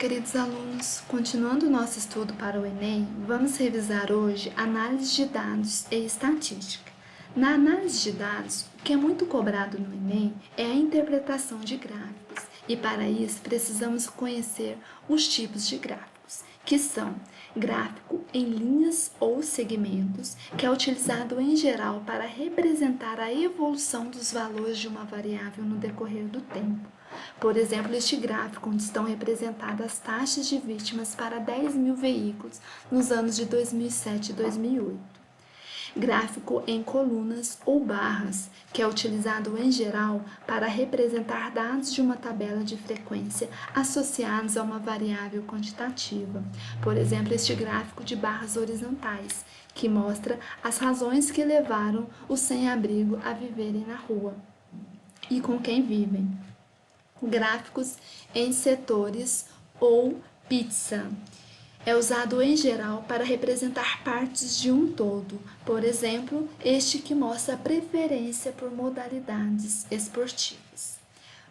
queridos alunos! Continuando o nosso estudo para o Enem, vamos revisar hoje análise de dados e estatística. Na análise de dados, o que é muito cobrado no Enem é a interpretação de gráficos, e para isso precisamos conhecer os tipos de gráficos, que são gráfico em linhas ou segmentos, que é utilizado em geral para representar a evolução dos valores de uma variável no decorrer do tempo. Por exemplo, este gráfico onde estão representadas as taxas de vítimas para 10.000 veículos nos anos de 2007 e 2008. Gráfico em colunas ou barras, que é utilizado em geral para representar dados de uma tabela de frequência associados a uma variável quantitativa. Por exemplo, este gráfico de barras horizontais, que mostra as razões que levaram os sem-abrigo a viverem na rua e com quem vivem. Gráficos em setores ou pizza. É usado em geral para representar partes de um todo, por exemplo, este que mostra a preferência por modalidades esportivas.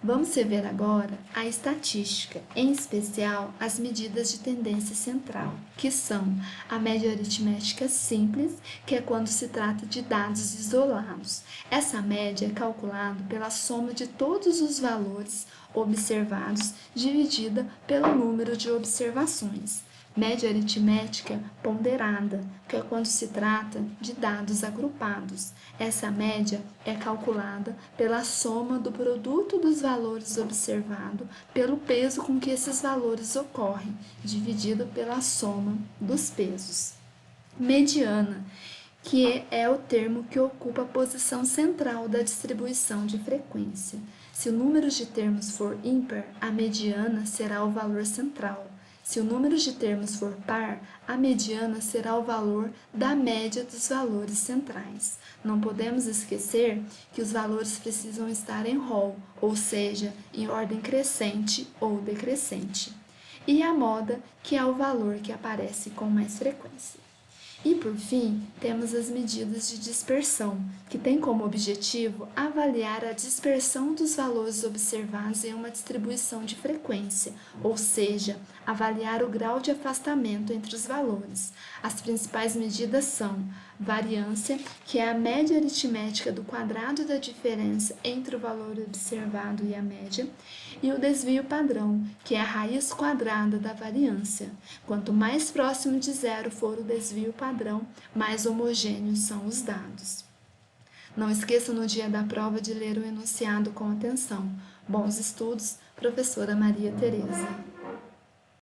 Vamos rever agora a estatística, em especial as medidas de tendência central, que são a média aritmética simples, que é quando se trata de dados isolados. Essa média é calculada pela soma de todos os valores observados dividida pelo número de observações. Média aritmética ponderada, que é quando se trata de dados agrupados. Essa média é calculada pela soma do produto dos valores observado pelo peso com que esses valores ocorrem, dividido pela soma dos pesos. Mediana, que é o termo que ocupa a posição central da distribuição de frequência. Se o número de termos for ímpar, a mediana será o valor central. Se o número de termos for par, a mediana será o valor da média dos valores centrais. Não podemos esquecer que os valores precisam estar em rol, ou seja, em ordem crescente ou decrescente. E a moda, que é o valor que aparece com mais frequência. E, por fim, temos as medidas de dispersão, que têm como objetivo avaliar a dispersão dos valores observados em uma distribuição de frequência, ou seja, avaliar o grau de afastamento entre os valores. As principais medidas são variância, que é a média aritmética do quadrado da diferença entre o valor observado e a média, e o desvio padrão, que é a raiz quadrada da variância. Quanto mais próximo de zero for o desvio padrão, mais homogêneos são os dados. Não esqueça no dia da prova de ler o enunciado com atenção. Bons estudos, professora Maria Tereza.